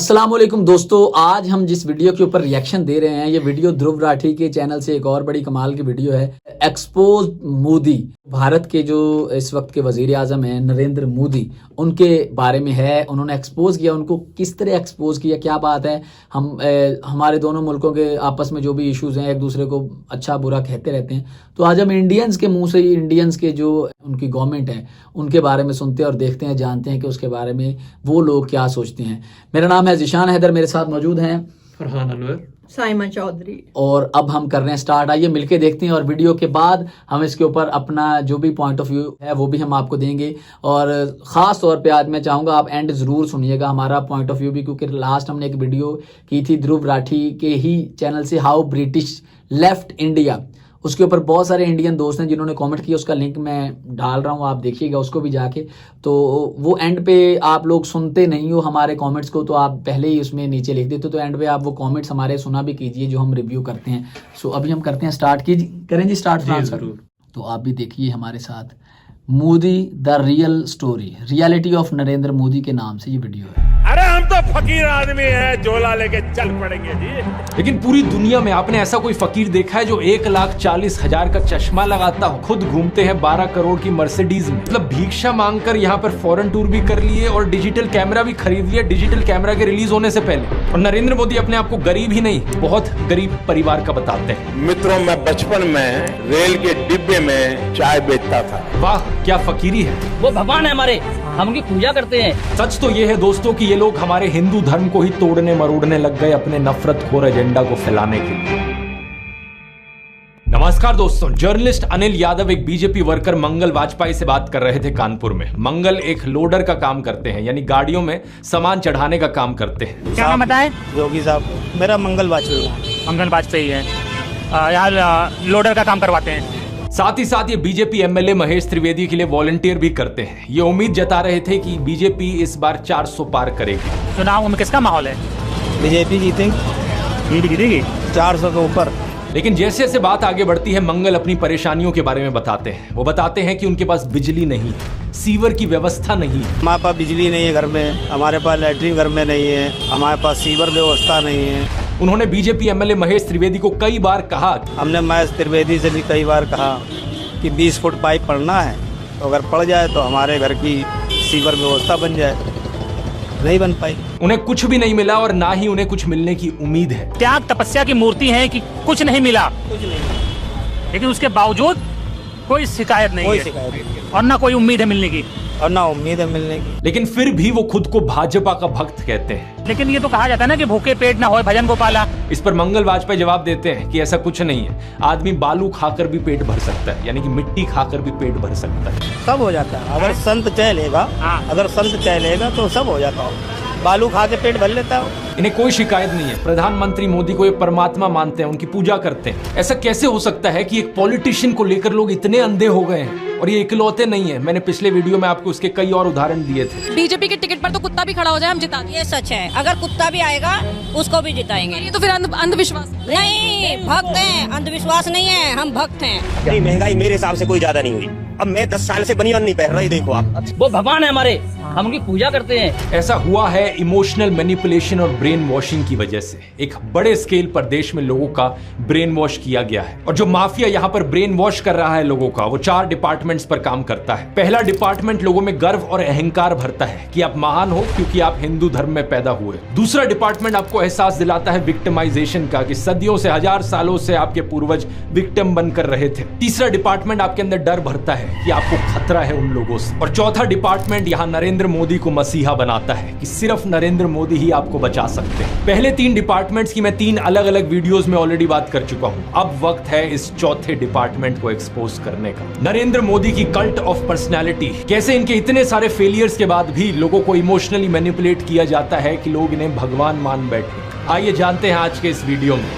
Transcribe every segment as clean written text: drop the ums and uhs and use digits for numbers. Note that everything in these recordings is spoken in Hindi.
अस्सलाम वालेकुम दोस्तों, आज हम जिस वीडियो के ऊपर रिएक्शन दे रहे हैं ये वीडियो ध्रुव राठी के चैनल से एक और बड़ी कमाल की वीडियो है। एक्सपोज मोदी, भारत के जो इस वक्त के वजीर आजम हैं नरेंद्र मोदी, उनके बारे में है। उन्होंने एक्सपोज किया, उनको किस तरह एक्सपोज किया, क्या बात है। हमारे दोनों मुल्कों के आपस में जो भी इश्यूज हैं एक दूसरे को अच्छा बुरा कहते रहते हैं, तो आज हम इंडियंस के मुंह से ही इंडियंस के जो उनकी गवर्नमेंट है उनके बारे में सुनते हैं और देखते हैं, जानते हैं कि उसके बारे में वो लोग क्या सोचते हैं। मेरा नाम है ज़ीशान हैदर, मेरे साथ मौजूद हैं फरहान अनवर, साइमा चौधरी। और अब हम कर रहे हैं स्टार्ट। आइए मिलके देखते हैं और वीडियो के बाद हम इसके ऊपर अपना जो भी पॉइंट ऑफ व्यू है वो भी हम आपको देंगे। और ख़ास तौर पे आज मैं चाहूँगा आप एंड ज़रूर सुनिएगा हमारा पॉइंट ऑफ व्यू भी, क्योंकि लास्ट हमने एक वीडियो की थी ध्रुव राठी के ही चैनल से, हाउ ब्रिटिश लेफ्ट इंडिया। उसके ऊपर बहुत सारे इंडियन दोस्त हैं जिन्होंने कमेंट किया, उसका लिंक मैं डाल रहा हूँ, आप देखिएगा उसको भी जाके। तो वो एंड पे आप लोग सुनते नहीं हो हमारे कमेंट्स को, तो आप पहले ही उसमें नीचे लिख देते, तो एंड पे आप वो कमेंट्स हमारे सुना भी कीजिए जो हम रिव्यू करते हैं। सो अभी हम करते हैं स्टार्ट, करें जी स्टार्ट जरूर। तो आप भी देखिए हमारे साथ। Modi the real story, reality of Narendra Modi के नाम से ये वीडियो है। अरे हम तो फकीर आदमी हैं, झोला लेके चल पड़ेंगे जी। लेकिन पूरी दुनिया में आपने ऐसा कोई फकीर देखा है जो 1,40,000 का चश्मा लगाता हो, खुद घूमते हैं 12 करोड़ की मर्सिडीज में, मतलब भिक्षा मांगकर यहाँ पर फॉरेन टूर भी कर लिए और डिजिटल कैमरा भी खरीद लिया डिजिटल कैमरा के रिलीज होने से पहले। और नरेंद्र मोदी अपने आप को गरीब ही नहीं, बहुत गरीब परिवार का बताते हैं। मित्रों, मैं बचपन में रेल के डिब्बे में चाय बेचता था। वाह क्या फकीरी है। वो भगवान है हमारे, हम उनकी पूजा करते हैं। सच तो ये है दोस्तों कि ये लोग हमारे हिंदू धर्म को ही तोड़ने मरोड़ने लग गए अपने नफरतखोर एजेंडा को फैलाने के लिए। नमस्कार दोस्तों, जर्नलिस्ट अनिल यादव एक बीजेपी वर्कर मंगल वाजपेयी से बात कर रहे थे कानपुर में। मंगल एक लोडर का काम करते हैं, यानी गाड़ियों में सामान चढ़ाने का काम करते हैं। क्या नाम बताएं? योगी साहब, मेरा मंगल वाजपेयी। मंगल वाजपेयी है, यहाँ लोडर का काम करवाते हैं। साथ ही साथ ये बीजेपी एमएलए महेश त्रिवेदी के लिए वॉलंटियर भी करते हैं। ये उम्मीद जता रहे थे कि बीजेपी इस बार 400 पार करेगी। चुनाव में किसका माहौल है? बीजेपी जीतेगी, जीतेगी 400 के ऊपर। लेकिन जैसे जैसे बात आगे बढ़ती है मंगल अपनी परेशानियों के बारे में बताते हैं। वो बताते हैं कि उनके पास बिजली नहीं है, सीवर की व्यवस्था नहीं है। हमारे पास बिजली नहीं है घर में, हमारे पास लैट्रिन घर में नहीं है, हमारे पास सीवर व्यवस्था नहीं है। उन्होंने बीजेपी एमएलए महेश त्रिवेदी को कई बार कहा, हमने महेश त्रिवेदी से भी कई बार कहा कि 20 फुट पाइप पड़ना है, तो अगर पड़ जाए तो हमारे घर की सीवर व्यवस्था बन जाए। नहीं बन पाई। उन्हें कुछ भी नहीं मिला और ना ही उन्हें कुछ मिलने की उम्मीद है। त्याग तपस्या की मूर्ति है कि कुछ नहीं मिला, लेकिन उसके बावजूद कोई शिकायत नहीं है और ना कोई उम्मीद है मिलने की, और ना उम्मीद है मिलने की। लेकिन फिर भी वो खुद को भाजपा का भक्त कहते हैं। लेकिन ये तो कहा जाता है ना कि भूखे पेट ना होए भजन गोपाला। इस पर मंगल वाजपेयी जवाब देते हैं कि ऐसा कुछ नहीं है, आदमी बालू खाकर भी पेट भर सकता है, यानी कि मिट्टी खाकर भी पेट भर सकता है। सब हो जाता है अगर संत चाह लेगा। अगर संत चाह लेगा तो सब हो जाता है, बालू खा के पेट भर लेता है। इन्हें कोई शिकायत नहीं है। प्रधानमंत्री मोदी को एक परमात्मा मानते हैं, उनकी पूजा करते हैं। ऐसा कैसे हो सकता है कि एक पॉलिटिशियन को लेकर लोग इतने अंधे हो गए हैं? और ये इकलौते नहीं है, मैंने पिछले वीडियो में आपको उसके कई और उदाहरण दिए थे। बीजेपी के टिकट पर तो कुत्ता भी खड़ा हो जाए हम जिता देंगे। ये सच है, अगर कुत्ता भी आएगा उसको भी जिताएंगे। ये तो फिर अंधविश्वास नहीं, भक्त हैं, अंधविश्वास नहीं है, हम भक्त हैं। नहीं, महंगाई मेरे हिसाब से कोई ज्यादा नहीं हुई। अब मैं 10 साल से बनियान नहीं पहन रहा, देखो आप। वो भगवान है हमारे, हम उनकी पूजा करते हैं। ऐसा हुआ है इमोशनल मैनिपुलेशन और ब्रेन वॉशिंग की वजह से। एक बड़े स्केल पर देश में लोगों का ब्रेन वॉश किया गया है, और जो माफिया यहाँ पर ब्रेन वॉश कर रहा है लोगों का, वो 4 डिपार्टमेंट्स पर काम करता है। पहला डिपार्टमेंट लोगों में गर्व और अहंकार भरता है कि आप महान हो क्योंकि आप हिंदू धर्म में पैदा हुए। दूसरा डिपार्टमेंट आपको एहसास दिलाता है विक्टिमाइजेशन का, कि सदियों से, 1000 सालों से आपके पूर्वज विक्टिम बनकर रहे थे। तीसरा डिपार्टमेंट आपके अंदर डर भरता है कि आपको खतरा है उन लोगों से। और चौथा डिपार्टमेंट यहाँ नरेंद्र मोदी को मसीहा बनाता है कि सिर्फ नरेंद्र मोदी ही आपको बचा सकते हैं। पहले 3 डिपार्टमेंट्स की मैं 3 अलग अलग वीडियोस में ऑलरेडी बात कर चुका हूं। अब वक्त है इस चौथे डिपार्टमेंट को एक्सपोज करने का। नरेंद्र मोदी की कल्ट ऑफ पर्सनैलिटी, कैसे इनके इतने सारे फेलियर्स के बाद भी लोगों को इमोशनली मैनिपुलेट किया जाता है कि लोग इन्हें भगवान मान बैठे। आइए जानते हैं आज के इस वीडियो में।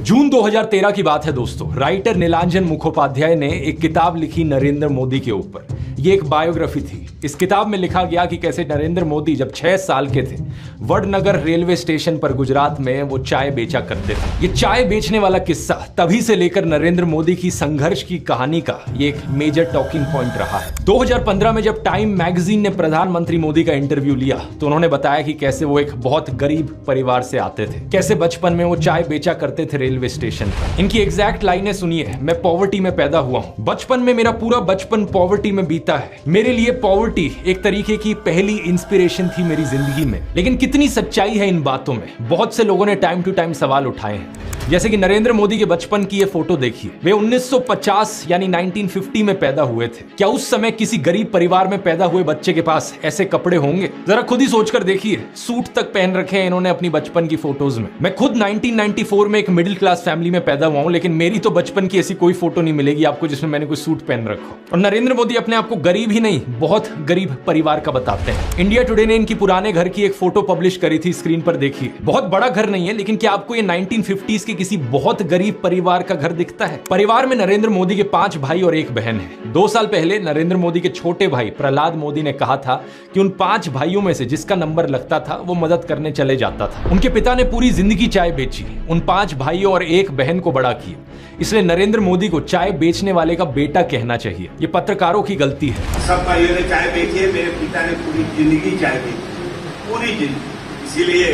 जून 2013 की बात है दोस्तों। राइटर नीलांजन मुखोपाध्याय ने एक किताब लिखी नरेंद्र मोदी के ऊपर। ये एक बायोग्राफी थी। इस किताब में लिखा गया कि कैसे नरेंद्र मोदी जब 6 साल के थे वडनगर रेलवे स्टेशन पर गुजरात में वो चाय बेचा करते थे। ये चाय बेचने वाला किस्सा तभी से लेकर नरेंद्र मोदी की संघर्ष की कहानी का ये एक मेजर टॉकिंग पॉइंट रहा है। 2015 में जब टाइम मैगजीन ने प्रधानमंत्री मोदी का इंटरव्यू लिया तो उन्होंने बताया कि कैसे वो एक बहुत गरीब परिवार से आते थे, कैसे बचपन में वो चाय बेचा करते थे रेलवे स्टेशन पर। इनकी एग्जैक्ट लाइनें सुनिए। मैं पॉवर्टी में पैदा हुआ हूं, बचपन में मेरा पूरा बचपन पॉवर्टी में बीता है। मेरे लिए पॉवर्टी एक तरीके की पहली इंस्पिरेशन थी मेरी जिंदगी में। लेकिन कितनी सच्चाई है इन बातों में, बहुत से लोगों ने टाइम टू टाइम सवाल उठाए हैं। जैसे कि नरेंद्र मोदी के बचपन की ये फोटो देखिए। वे 1950 यानी 1950 में पैदा हुए थे। क्या उस समय किसी गरीब परिवार में पैदा हुए बच्चे के पास ऐसे कपड़े होंगे? जरा खुद ही सोचकर देखिए। सूट तक पहन रखे हैं इन्होंने अपनी बचपन की फोटोज में। मैं खुद 1994 में एक मिडिल क्लास फैमिली में पैदा हुआ हूं, लेकिन मेरी तो बचपन की ऐसी कोई फोटो नहीं मिलेगी आपको जिसमें मैंने कोई सूट पहन रखा हो। और नरेंद्र मोदी अपने आप को गरीब ही नहीं, बहुत गरीब परिवार का बताते हैं। इंडिया टुडे ने इनकी पुराने घर की एक फोटो पब्लिश करी थी, स्क्रीन पर देखिए। बहुत बड़ा घर नहीं है, लेकिन क्या आपको ये 1950s के किसी बहुत गरीब परिवार का घर दिखता है? परिवार में नरेंद्र मोदी के 5 भाई और 1 बहन है। 2 साल पहले नरेंद्र मोदी के छोटे भाई प्रहलाद मोदी ने कहा था कि उन 5 भाइयों में से जिसका नंबर लगता था वो मदद करने चले जाता था। उनके पिता ने पूरी जिंदगी चाय बेची, उन 5 भाइयों और 1 बहन को बड़ा किया। इसलिए नरेंद्र मोदी को चाय बेचने वाले का बेटा कहना चाहिए। ये पत्रकारों की गलती है। सब भाइयों ने चाय बेची है, मेरे पिता ने पूरी जिंदगी चाय बेची, पूरी जिंदगी। इसीलिए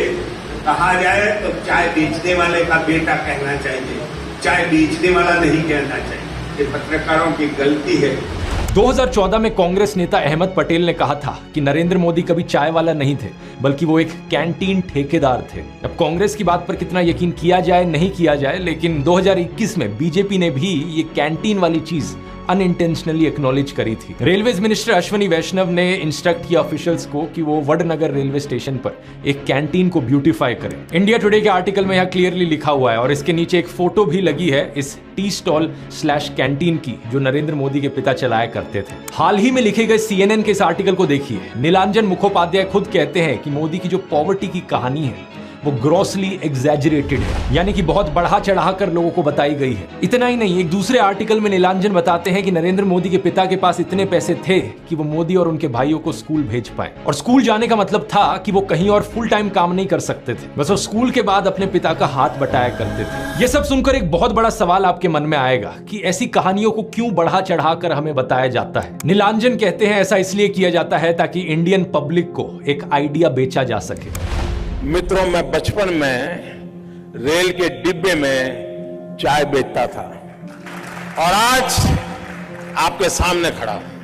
कहा जाए तो चाय बेचने वाले का बेटा कहना चाहिए, चाय बेचने वाला नहीं कहना चाहिए। ये पत्रकारों की गलती है। 2014 में कांग्रेस नेता अहमद पटेल ने कहा था कि नरेंद्र मोदी कभी चाय वाला नहीं थे, बल्कि वो एक कैंटीन ठेकेदार थे। अब कांग्रेस की बात पर कितना यकीन किया जाए नहीं किया जाए, लेकिन 2021 में बीजेपी ने भी ये कैंटीन वाली चीज अनइंटेंशनली एक्नॉलेज करी थी। रेलवेज मिनिस्टर अश्विनी वैष्णव ने इंस्ट्रक्ट किया ऑफिशियल्स को कि वो वडनगर रेलवे स्टेशन पर एक कैंटीन को ब्यूटीफाई करें। इंडिया टुडे के आर्टिकल में यह क्लियरली लिखा हुआ है और इसके नीचे एक फोटो भी लगी है इस टी स्टॉल / कैंटीन की जो नरेंद्र मोदी के पिता चलाया करते थे। हाल ही में लिखे गए CNN के इस आर्टिकल को देखिए। नीलांजन मुखोपाध्याय खुद कहते हैं कि मोदी की जो पॉवर्टी की कहानी है वो ग्रॉसली एग्जैजरेटेड है, यानी कि बहुत बढ़ा चढ़ाकर लोगों को बताई गई है। इतना ही नहीं, एक दूसरे आर्टिकल में नीलांजन बताते हैं कि नरेंद्र मोदी के पिता के पास इतने पैसे थे कि वो मोदी और उनके भाइयों को स्कूल भेज पाए। और स्कूल जाने का मतलब था कि वो कहीं और फुल टाइम काम नहीं कर सकते थे, बस वो स्कूल के बाद अपने पिता का हाथ बटाया करते थे। ये सब सुनकर एक बहुत बड़ा सवाल आपके मन में आएगा कि ऐसी कहानियों को क्यों बढ़ा चढ़ाकर हमें बताया जाता है। नीलांजन कहते हैं ऐसा इसलिए किया जाता है ताकि इंडियन पब्लिक को एक आइडिया बेचा जा सके। मित्रों, मैं बचपन में रेल के डिब्बे में चाय बेचता था और आज आपके सामने खड़ा हूं।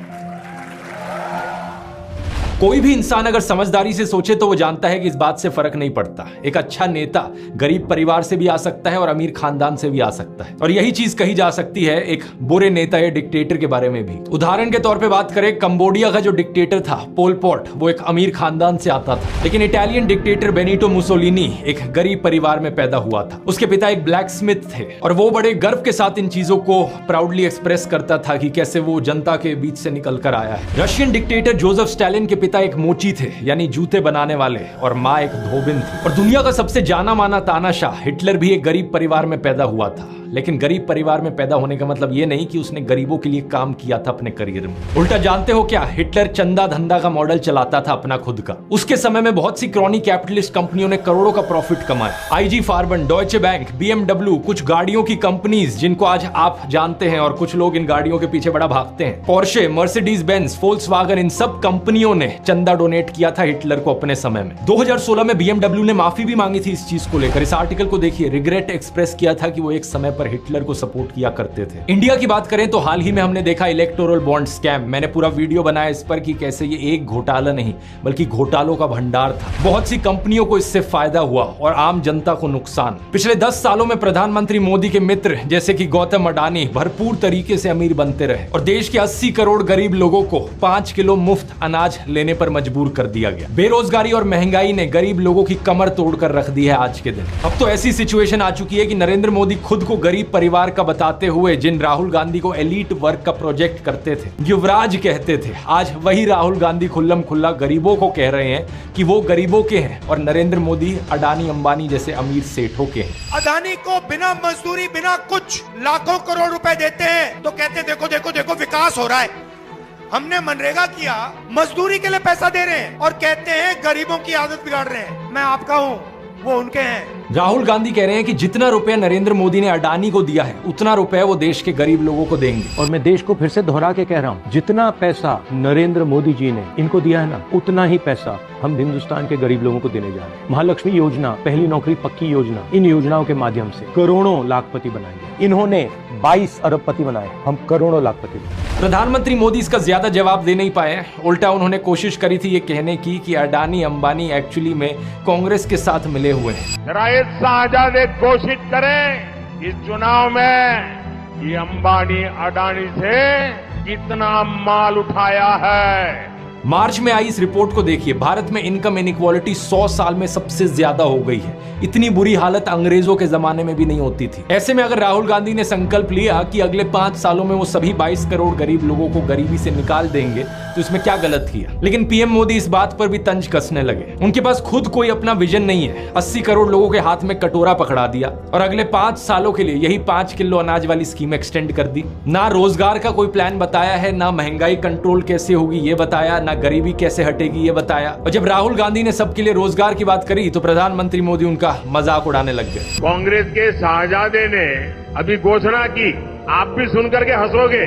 कोई भी इंसान अगर समझदारी से सोचे तो वो जानता है कि इस बात से फर्क नहीं पड़ता। एक अच्छा नेता गरीब परिवार से भी आ सकता है और अमीर खानदान से भी आ सकता है, और यही चीज कही जा सकती है एक बुरे नेता या डिक्टेटर के बारे में भी। उदाहरण के तौर पे बात करें, कंबोडिया का जो डिक्टेटर था पोल पॉट, वो एक अमीर खानदान से आता था। लेकिन इटालियन डिक्टेटर बेनिटो मुसोलिनी एक गरीब परिवार में पैदा हुआ था। उसके पिता एक ब्लैक स्मिथ थे और वो बड़े गर्व के साथ इन चीजों को प्राउडली एक्सप्रेस करता था कि कैसे वो जनता के बीच से निकल कर आया है। रशियन डिक्टेटर जोसेफ स्टालिन के पिता एक मोची थे, यानी जूते बनाने वाले, और माँ एक धोबिन थी। और दुनिया का सबसे जाना माना तानाशाह हिटलर भी एक गरीब परिवार में पैदा हुआ था। लेकिन गरीब परिवार में पैदा होने का मतलब ये नहीं कि उसने गरीबों के लिए काम किया था अपने करियर में। उल्टा जानते हो क्या, हिटलर चंदा धंधा का मॉडल चलाता था अपना खुद का। उसके समय में बहुत सी क्रॉनी कैपिटलिस्ट कंपनियों ने करोड़ों का प्रॉफिट कमाया। IG फार्बन, डॉयचे बैंक, BMW, कुछ गाड़ियों की कंपनीज जिनको आज आप जानते हैं और कुछ लोग इन गाड़ियों के पीछे बड़ा भागते हैं। पोर्शे, मर्सिडीज बेंज, फोल्क्सवागन, इन सब कंपनियों ने चंदा डोनेट किया था हिटलर को अपने समय में। 2016 में BMW ने माफी भी मांगी थी इस चीज को लेकर। इस आर्टिकल को देखिए, रिग्रेट एक्सप्रेस किया था कि वो एक समय पर हिटलर को सपोर्ट किया करते थे। इंडिया की बात करें तो हाल ही में हमने देखा इलेक्टोरल बॉन्ड स्कैम। मैंने पूरा वीडियो बनाया इस पर कि कैसे ये एक घोटाला नहीं बल्कि घोटालों का भंडार था। बहुत सी कंपनियों को इससे फायदा हुआ और आम जनता को नुकसान। पिछले 10 सालों में प्रधानमंत्री मोदी के मित्र जैसे कि गौतम अडानी भरपूर तरीके से अमीर बनते रहे और देश के 80 करोड़ गरीब लोगों को 5 किलो मुफ्त अनाज लेने पर मजबूर कर दिया गया। बेरोजगारी और महंगाई ने गरीब लोगों की कमर तोड़कर रख दी है आज के दिन। अब तो ऐसी सिचुएशन आ चुकी है कि नरेंद्र मोदी खुद को गरीब परिवार का बताते हुए जिन राहुल गांधी को एलीट वर्क का प्रोजेक्ट करते थे, युवराज कहते थे, आज वही राहुल गांधी खुल्लम खुल्ला गरीबों को कह रहे हैं कि वो गरीबों के हैं और नरेंद्र मोदी अडानी अंबानी जैसे अमीर सेठों के हैं। अडानी को बिना मजदूरी बिना कुछ लाखों करोड़ रुपए देते हैं तो कहते देखो देखो देखो विकास हो रहा है। हमने मनरेगा किया, मजदूरी के लिए पैसा दे रहे हैं और कहते हैं गरीबों की आदत बिगाड़ रहे हैं। मैं आपका हूँ, वो उनके हैं। राहुल गांधी कह रहे हैं कि जितना रुपया नरेंद्र मोदी ने अडानी को दिया है उतना रुपया वो देश के गरीब लोगों को देंगे। और मैं देश को फिर से दोहरा के कह रहा हूँ, जितना पैसा नरेंद्र मोदी जी ने इनको दिया है ना, उतना ही पैसा हम हिंदुस्तान के गरीब लोगों को देने जा रहे हैं। महालक्ष्मी योजना, पहली नौकरी पक्की योजना, इन योजनाओं के माध्यम से करोड़ों लाखपति बनाएंगे। इन्होंने 22 अरबपति बनाए, हम करोड़ों लाखपति बनाए। प्रधानमंत्री मोदी इसका ज्यादा जवाब दे नहीं पाए। उल्टा उन्होंने कोशिश करी थी ये कहने की कि अडानी अंबानी एक्चुअली में कांग्रेस के साथ मिले हुए हैं। रायत शाहजाद घोषित करें इस चुनाव में ये अंबानी अडानी से कितना माल उठाया है। मार्च में आई इस रिपोर्ट को देखिए। भारत में इनकम इनइक्वालिटी 100 साल में सबसे ज्यादा हो गई है। इतनी बुरी हालत अंग्रेजों के जमाने में भी नहीं होती थी। ऐसे में अगर राहुल गांधी ने संकल्प लिया कि अगले 5 सालों में वो सभी 22 करोड़ गरीब लोगों को गरीबी से निकाल देंगे तो इसमें क्या गलत किया। लेकिन पीएम मोदी इस बात पर भी तंज कसने लगे। उनके पास खुद कोई अपना विजन नहीं है। 80 करोड़ लोगों के हाथ में कटोरा पकड़ा दिया और अगले 5 सालों के लिए यही 5 किलो अनाज वाली स्कीम एक्सटेंड कर दी। ना रोजगार का कोई प्लान बताया है, ना महंगाई कंट्रोल कैसे होगी ये बताया, ना गरीबी कैसे हटेगी ये बताया। और जब राहुल गांधी ने सबके लिए रोजगार की बात करी तो प्रधानमंत्री मोदी उनका मजाक उड़ाने लग गए। कांग्रेस के शाहजादे ने अभी घोषणा की, आप भी सुनकर के हंसोगे।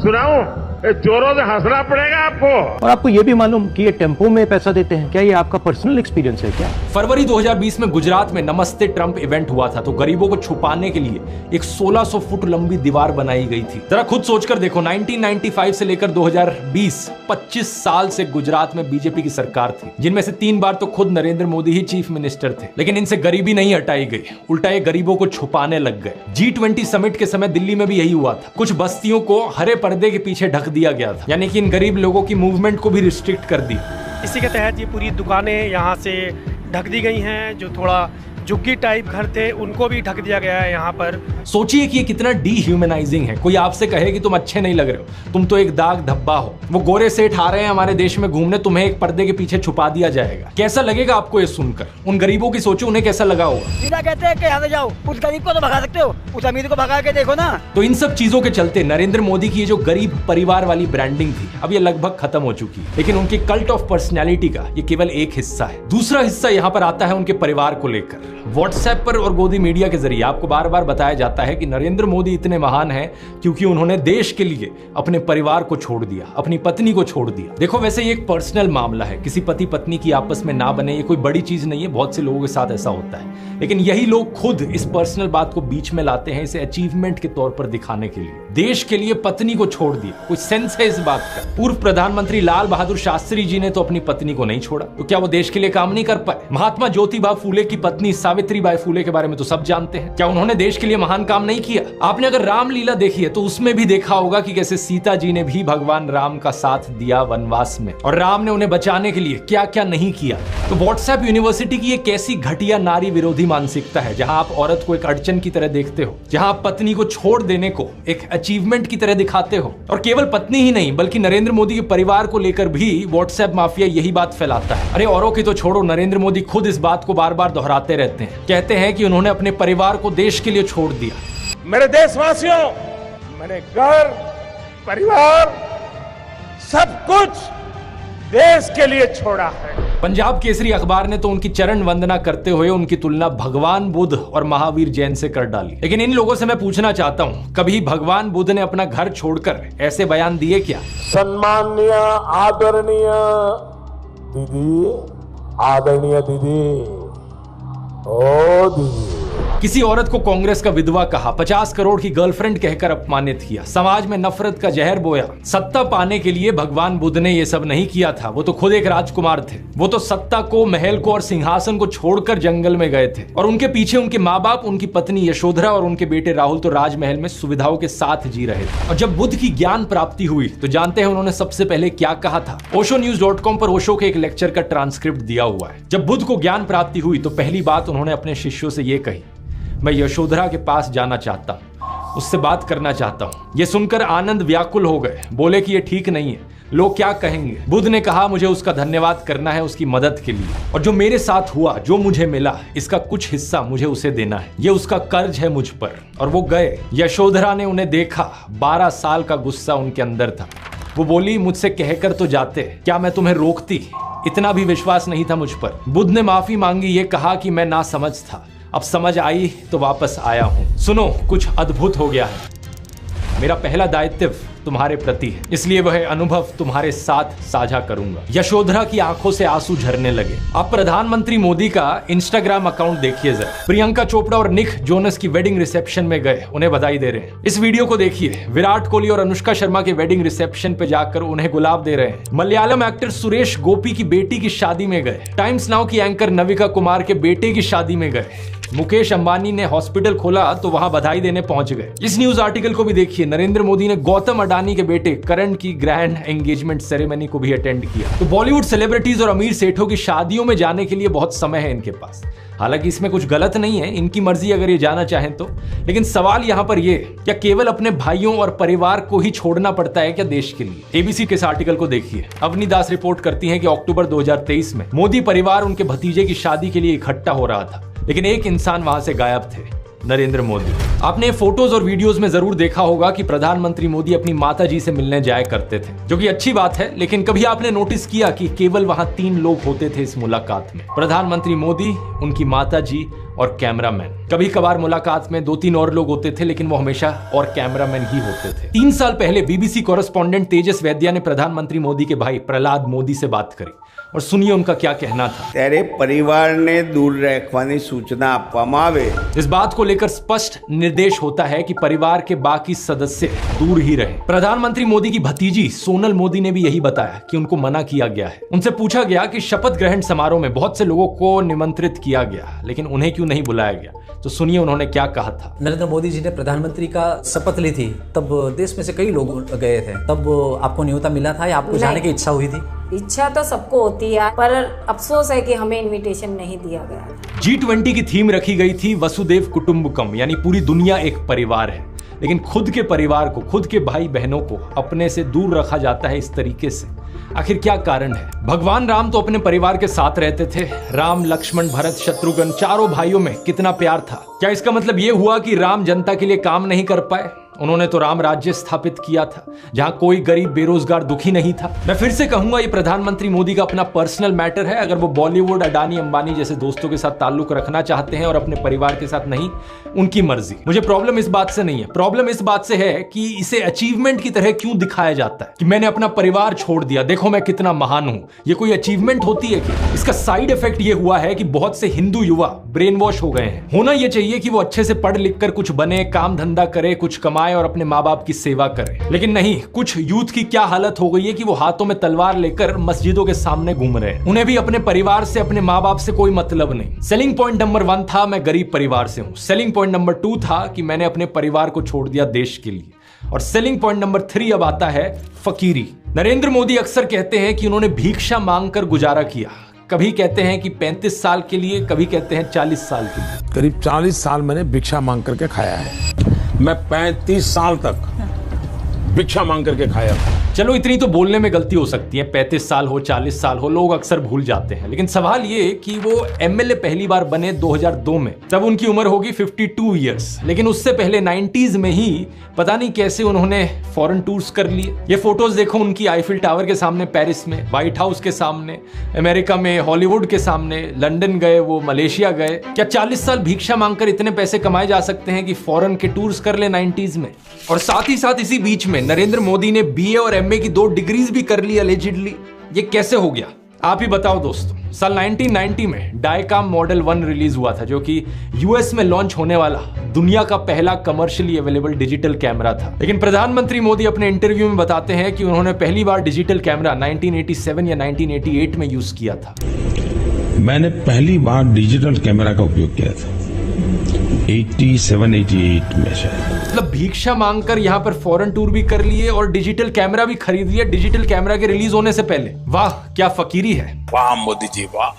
सुनाऊं? जोरों से हंसना पड़ेगा आपको। और आपको ये भी मालूम कि ये टेम्पो में पैसा देते हैं, क्या ये आपका पर्सनल एक्सपीरियंस है क्या? फरवरी 2020 में गुजरात में नमस्ते ट्रंप इवेंट हुआ था तो गरीबों को छुपाने के लिए एक 1600 फुट लंबी दीवार बनाई गई थी। जरा खुद सोचकर देखो, 1995 से लेकर 2020 25 साल से गुजरात में बीजेपी की सरकार थी, जिनमें से 3 बार तो खुद नरेंद्र मोदी ही चीफ मिनिस्टर थे। लेकिन इनसे गरीबी नहीं हटाई गई, उल्टा ये गरीबों को छुपाने लग गए। G20 समिट के समय दिल्ली में भी यही हुआ था। कुछ बस्तियों को हरे पर्दे के पीछे ढक दिया गया था, यानी कि इन गरीब लोगों की मूवमेंट को भी रिस्ट्रिक्ट कर दी। इसी के तहत ये पूरी दुकानें यहाँ से ढक दी गई हैं। जो थोड़ा झुग्गी टाइप घर थे उनको भी ढक दिया गया है यहाँ पर। सोचिए कि ये कितना डीह्यूमनाइजिंग है। कोई आपसे कहे कि तुम अच्छे नहीं लग रहे हो, तुम तो एक दाग धब्बा हो। वो गोरे सेठ आ रहे हैं हमारे देश में घूमने, तुम्हें एक पर्दे के पीछे छुपा दिया जाएगा। कैसा लगेगा आपको ये सुनकर? उन गरीबों की सोचो, उन्हें कैसा लगा होगा। सीधा कहते हैं कि यहाँ से जाओ, उस गरीब को तो भगा सकते हो, उस अमीर को भगा के देखो ना। तो इन सब चीजों के चलते नरेंद्र मोदी की ये जो गरीब परिवार वाली ब्रांडिंग थी अब ये लगभग खत्म हो चुकी है। लेकिन उनके कल्ट ऑफ पर्सनैलिटी का ये केवल एक हिस्सा है। दूसरा हिस्सा यहाँ पर आता है उनके परिवार को लेकर। व्हाट्सएप पर और गोदी मीडिया के जरिए आपको बार बार बताया जाता है कि नरेंद्र मोदी इतने महान हैं क्योंकि उन्होंने देश के लिए अपने परिवार को छोड़ दिया, अपनी पत्नी को छोड़ दिया। देखो, वैसे ये एक पर्सनल मामला है, किसी पति पत्नी की आपस में ना बने ये कोई बड़ी चीज नहीं है, बहुत से लोगों के साथ ऐसा होता है। लेकिन यही लोग खुद इस पर्सनल बात को बीच में लाते हैं, इसे अचीवमेंट के तौर पर दिखाने के लिए। देश के लिए पत्नी को छोड़ दिया, कुछ सेंस है इस बात का? पूर्व प्रधानमंत्री लाल बहादुर शास्त्री जी ने तो अपनी पत्नी को नहीं छोड़ा, तो क्या वो देश के लिए काम नहीं कर पाए? महात्मा ज्योतिबा फूले की पत्नी सावित्रीबाई फूले के बारे में तो सब जानते हैं, क्या उन्होंने देश के लिए महान काम नहीं किया? आपने अगर रामलीला देखी है तो उसमें भी देखा होगा कि कैसे सीता जी ने भी भगवान राम का साथ दिया वनवास में, और राम ने उन्हें बचाने के लिए क्या क्या नहीं किया। तो व्हाट्सएप यूनिवर्सिटी की एक ऐसी घटिया नारी विरोधी मानसिकता है जहां आप औरत को एक अड़चन की तरह देखते हो, जहां आप पत्नी को छोड़ देने को एक अचीवमेंट की तरह दिखाते हो। और केवल पत्नी ही नहीं बल्कि नरेंद्र मोदी के परिवार को लेकर भी व्हाट्सएप माफिया यही बात फैलाता है। अरे औरों की तो छोड़ो, नरेंद्र मोदी खुद इस बात को बार बार दोहराते रहते हैं। कहते हैं कि उन्होंने अपने परिवार को देश के लिए छोड़ दिया। मेरे देशवासियों, मैंने घर परिवार सब कुछ देश के लिए छोड़ा है। पंजाब केसरी अखबार ने तो उनकी चरण वंदना करते हुए उनकी तुलना भगवान बुद्ध और महावीर जैन से कर डाली। लेकिन इन लोगों से मैं पूछना चाहता हूं, कभी भगवान बुद्ध ने अपना घर छोड़कर ऐसे बयान दिए क्या? सम्माननीय आदरणीय दीदी, आदरणीय दीदी, ओ दीदी। किसी औरत को कांग्रेस का विधवा कहा, 50 करोड़ की गर्लफ्रेंड कहकर अपमानित किया, समाज में नफरत का जहर बोया। सत्ता पाने के लिए भगवान बुद्ध ने ये सब नहीं किया था, वो तो खुद एक राजकुमार थे। वो तो सत्ता को, महल को और सिंहासन को छोड़कर जंगल में गए थे, और उनके पीछे उनके माँ बाप, उनकी पत्नी यशोधरा और उनके बेटे राहुल तो राजमहल में सुविधाओं के साथ जी रहे थे। और जब बुद्ध की ज्ञान प्राप्ति हुई तो जानते हैं उन्होंने सबसे पहले क्या कहा था? oshonews.com पर ओशो के एक लेक्चर का ट्रांसक्रिप्ट दिया हुआ है। जब बुद्ध को ज्ञान प्राप्ति हुई तो पहली बात उन्होंने अपने शिष्यों से ये कही, मैं यशोधरा के पास जाना चाहता हूं, उससे बात करना चाहता हूं। ये सुनकर आनंद व्याकुल हो गए, बोले कि ये ठीक नहीं है, लोग क्या कहेंगे? बुद्ध ने कहा, मुझे उसका धन्यवाद करना है उसकी मदद के लिए, और जो मेरे साथ हुआ, जो मुझे मिला, इसका कुछ हिस्सा मुझे उसे देना है, ये उसका कर्ज है मुझ पर। और वो गए। यशोधरा ने उन्हें देखा, 12 साल का गुस्सा उनके अंदर था। वो बोली, मुझसे कहकर तो जाते, क्या मैं तुम्हें रोकती? इतना भी विश्वास नहीं था मुझ पर। बुद्ध ने माफी मांगी, ये कहा कि मैं ना समझ था, अब समझ आई तो वापस आया हूं। सुनो, कुछ अद्भुत हो गया है। मेरा पहला दायित्व तुम्हारे प्रति है, इसलिए वह अनुभव तुम्हारे साथ साझा करूंगा। यशोधरा की आंखों से आंसू झरने लगे। अब प्रधानमंत्री मोदी का इंस्टाग्राम अकाउंट देखिए जरा। प्रियंका चोपड़ा और निक जोनस की वेडिंग रिसेप्शन में गए, उन्हें बधाई दे रहे हैं। इस वीडियो को देखिए। विराट कोहली और अनुष्का शर्मा के वेडिंग रिसेप्शन पे जाकर उन्हें गुलाब दे रहे हैं। मलयालम एक्टर सुरेश गोपी की बेटी की शादी में गए। टाइम्स नाउ की एंकर नविका कुमार के बेटे की शादी में गए। मुकेश अंबानी ने हॉस्पिटल खोला तो वहां बधाई देने पहुंच गए। इस न्यूज आर्टिकल को भी देखिए। नरेंद्र मोदी ने गौतम अडानी के बेटे करण की ग्रैंड एंगेजमेंट सेरेमनी को भी अटेंड किया। तो बॉलीवुड सेलिब्रिटीज और अमीर सेठों की शादियों में जाने के लिए बहुत समय है इनके पास। हालांकि इसमें कुछ गलत नहीं है, इनकी मर्जी अगर ये जाना चाहें तो। लेकिन सवाल यहां पर ये, क्या केवल अपने भाइयों और परिवार को ही छोड़ना पड़ता है क्या देश के लिए? एबीसी के इस आर्टिकल को देखिए। अवनी दास रिपोर्ट करती हैं कि अक्टूबर 2023 में मोदी परिवार उनके भतीजे की शादी के लिए इकट्ठा हो रहा था, लेकिन एक इंसान वहां से गायब थे, नरेंद्र मोदी। आपने फोटोज और वीडियोस में जरूर देखा होगा कि प्रधानमंत्री मोदी अपनी माताजी से मिलने जाया करते थे, जो कि अच्छी बात है। लेकिन कभी आपने नोटिस किया कि केवल वहां 3 लोग होते थे इस मुलाकात में? प्रधानमंत्री मोदी, उनकी माताजी और कैमरामैन। कभी कभार मुलाकात में 2-3 और लोग होते थे, लेकिन वो हमेशा और कैमरामैन ही होते थे। 3 साल पहले बीबीसी कॉरेस्पॉन्डेंट तेजस वैद्या ने प्रधानमंत्री मोदी के भाई प्रहलाद मोदी से बात करी, और सुनिए उनका क्या कहना था। तेरे परिवार ने दूर रखवानी सूचना आपवामां आवे। इस बात को लेकर स्पष्ट निर्देश होता है कि परिवार के बाकी सदस्य दूर ही रहे। प्रधानमंत्री मोदी की भतीजी सोनल मोदी ने भी यही बताया कि उनको मना किया गया है। उनसे पूछा गया कि शपथ ग्रहण समारोह में बहुत से लोगों को निमंत्रित किया गया, लेकिन उन्हें क्यों नहीं बुलाया गया? तो सुनिए उन्होंने क्या कहा था। नरेंद्र मोदी जी ने प्रधानमंत्री का शपथ ली थी, तब देश में से कई लोग गए थे, तब आपको न्योता मिला था या आपको जाने की इच्छा हुई थी? इच्छा तो सबको होती है, पर अफसोस है कि हमें इनविटेशन नहीं दिया गया। G20 की थीम रखी गई थी वसुदेव कुटुंबकम, यानी पूरी दुनिया एक परिवार है। लेकिन खुद के परिवार को, खुद के भाई बहनों को अपने से दूर रखा जाता है इस तरीके से। आखिर क्या कारण है? भगवान राम तो अपने परिवार के साथ रहते थे। राम, लक्ष्मण, भरत, शत्रुघ्न, चारों भाइयों में कितना प्यार था। क्या इसका मतलब ये हुआ कि राम जनता के लिए काम नहीं कर पाए? उन्होंने तो राम राज्य स्थापित किया था, जहां कोई गरीब, बेरोजगार, दुखी नहीं था। मैं फिर से कहूंगा, ये प्रधानमंत्री मोदी का अपना पर्सनल मैटर है। अगर वो बॉलीवुड, अडानी, अंबानी जैसे दोस्तों के साथ ताल्लुक रखना चाहते हैं और अपने परिवार के साथ नहीं, उनकी मर्जी। मुझे प्रॉब्लम इस बात से नहीं है। प्रॉब्लम इस बात से है कि इसे अचीवमेंट की तरह क्यों दिखाया जाता है कि मैंने अपना परिवार छोड़ दिया, देखो मैं कितना महान हूं। ये कोई अचीवमेंट होती है कि? इसका साइड इफेक्ट ये हुआ है कि बहुत से हिंदू युवा ब्रेन वॉश हो गए हैं। होना ये चाहिए कि वो अच्छे से पढ़ लिख कर कुछ बने, काम धंधा करे, कुछ कमाए और अपने माँ बाप की सेवा करें। लेकिन नहीं, कुछ यूथ की क्या हालत हो गई है कि वो हाथों में तलवार लेकर मस्जिदों के सामने घूम रहे हैं। उन्हें भी अपने परिवार से, अपने माँ बाप से कोई मतलब नहीं। सेलिंग पॉइंट नंबर 1 था, मैं गरीब परिवार से हूं। सेलिंग पॉइंट नंबर 2 था कि मैंने अपने परिवार को छोड़ दिया देश के लिए। और सेलिंग पॉइंट नंबर 3 अब आता है फकीरी। नरेंद्र मोदी अक्सर कहते हैं कि उन्होंने भिक्षा मांगकर गुजारा किया। कभी कहते हैं कि 35 साल के लिए, कभी कहते हैं 40 साल के लिए। करीब 40 साल मैंने भिक्षा मांग करके खाया है। मैं 35 साल तक भिक्षा मांग करके खाया। चलो इतनी तो बोलने में गलती हो सकती है, 35 साल हो, 40 साल हो, लोग अक्सर भूल जाते हैं। लेकिन सवाल ये कि वो एमएलए पहली बार बने 2002 में, तब उनकी उम्र होगी 52 इयर्स। लेकिन उससे पहले 90s में ही पता नहीं कैसे उन्होंने फॉरेन टूर्स कर लिए। ये फोटोज देखो उनकी, आईफिल टावर के सामने पेरिस में, व्हाइट हाउस के सामने अमेरिका में, हॉलीवुड के सामने, लंदन गए, वो मलेशिया गए। क्या 40 साल भिक्षा मांगकर इतने पैसे कमाए जा सकते हैं कि फॉरेन के टूर्स कर ले 90s में? और साथ ही साथ इसी बीच में नरेंद्र मोदी ने बीए और एमए की 2 डिग्रीज भी कर ली अलेजिडली। ये कैसे हो गया? आप ही बताओ दोस्तों। साल 1990 में डायकाम मॉडल 1 रिलीज हुआ था, जो कि यूएस में लॉन्च होने वाला दुनिया का पहला कमर्शियली अवेलेबल डिजिटल कैमरा था। लेकिन प्रधानमंत्री मोदी अपने इंटरव्यू में बताते हैं कि उन्होंने पहली बार डिजिटल कैमरा 1987 या 1988 में यूज किया था। मैंने पहली बार डिजिटल कैमरा का उपयोग किया था 87-88 में शायद। मतलब भिक्षा मांगकर यहाँ पर फॉरेन टूर भी कर लिए और डिजिटल कैमरा भी खरीद लिया डिजिटल कैमरा के रिलीज होने से पहले। वाह क्या फकीरी है। वाह मोदी जी, वाह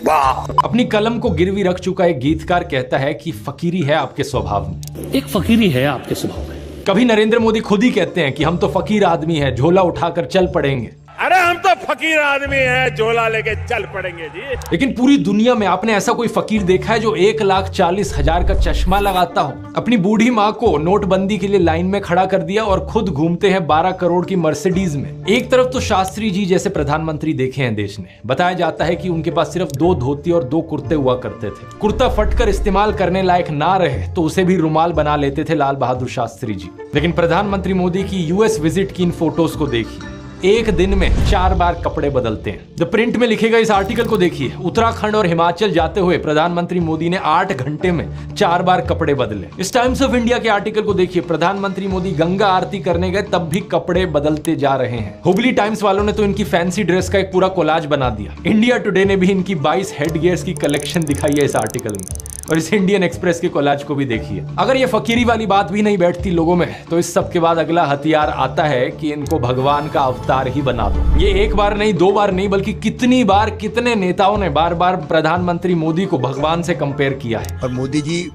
वाह। अपनी कलम को गिरवी रख चुका एक गीतकार कहता है कि फकीरी है आपके स्वभाव में। एक फकीरी है आपके स्वभाव में। कभी नरेंद्र मोदी खुद ही कहते हैं कि हम तो फकीर आदमी हैं, झोला उठाकर चल पड़ेंगे। अरे हम तो फकीर आदमी हैं, झोला लेके चल पड़ेंगे जी। लेकिन पूरी दुनिया में आपने ऐसा कोई फकीर देखा है जो 1,40,000 का चश्मा लगाता हो? अपनी बूढ़ी माँ को नोटबंदी के लिए लाइन में खड़ा कर दिया और खुद घूमते हैं 12 करोड़ की मर्सिडीज में। एक तरफ तो शास्त्री जी जैसे प्रधानमंत्री देखे हैं देश ने। बताया जाता है कि उनके पास सिर्फ 2 धोती और 2 कुर्ते हुआ करते थे। कुर्ता फटकर इस्तेमाल करने लायक ना रहे तो उसे भी रुमाल बना लेते थे लाल बहादुर शास्त्री जी। लेकिन प्रधानमंत्री मोदी की यूएस विजिट की इन फोटोज को देखिए, एक दिन में 4 बार कपड़े बदलते हैं। द प्रिंट में लिखेगा इस आर्टिकल को देखिए, उत्तराखंड और हिमाचल जाते हुए प्रधानमंत्री मोदी ने 8 घंटे में 4 बार कपड़े बदले। इस टाइम्स ऑफ इंडिया के आर्टिकल को देखिए, प्रधानमंत्री मोदी गंगा आरती करने गए तब भी कपड़े बदलते जा रहे हैं। हुबली टाइम्स वालों ने तो इनकी फैंसी ड्रेस का एक पूरा कोलाज बना दिया। इंडिया टुडे ने भी इनकी 22 हेड गियर्स की कलेक्शन दिखाई है इस आर्टिकल में, और इस इंडियन एक्सप्रेस के कोलाज को भी देखिए। अगर ये फकीरी वाली बात भी नहीं बैठती लोगों में, तो इस सब के बाद अगला हथियार आता है कि इनको भगवान का अवतार ही बना दो। ये एक बार नहीं, 2 बार नहीं, बल्कि कितनी बार कितने नेताओं ने बार बार प्रधानमंत्री मोदी को भगवान से कंपेयर किया है। और मोदी जी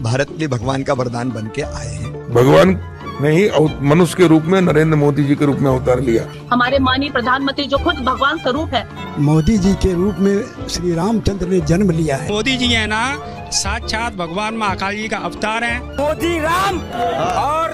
भारत के लिए भगवान का वरदान बन के आए हैं। भगवान ने ही मनुष्य के रूप में नरेंद्र मोदी जी के रूप में अवतार लिया। हमारे माननीय प्रधानमंत्री जो खुद भगवान स्वरूप है, मोदी जी के रूप में श्री रामचंद्र ने जन्म लिया है। मोदी जी है ना साक्षात भगवान महाकाल जी का अवतार है। मोदी राम और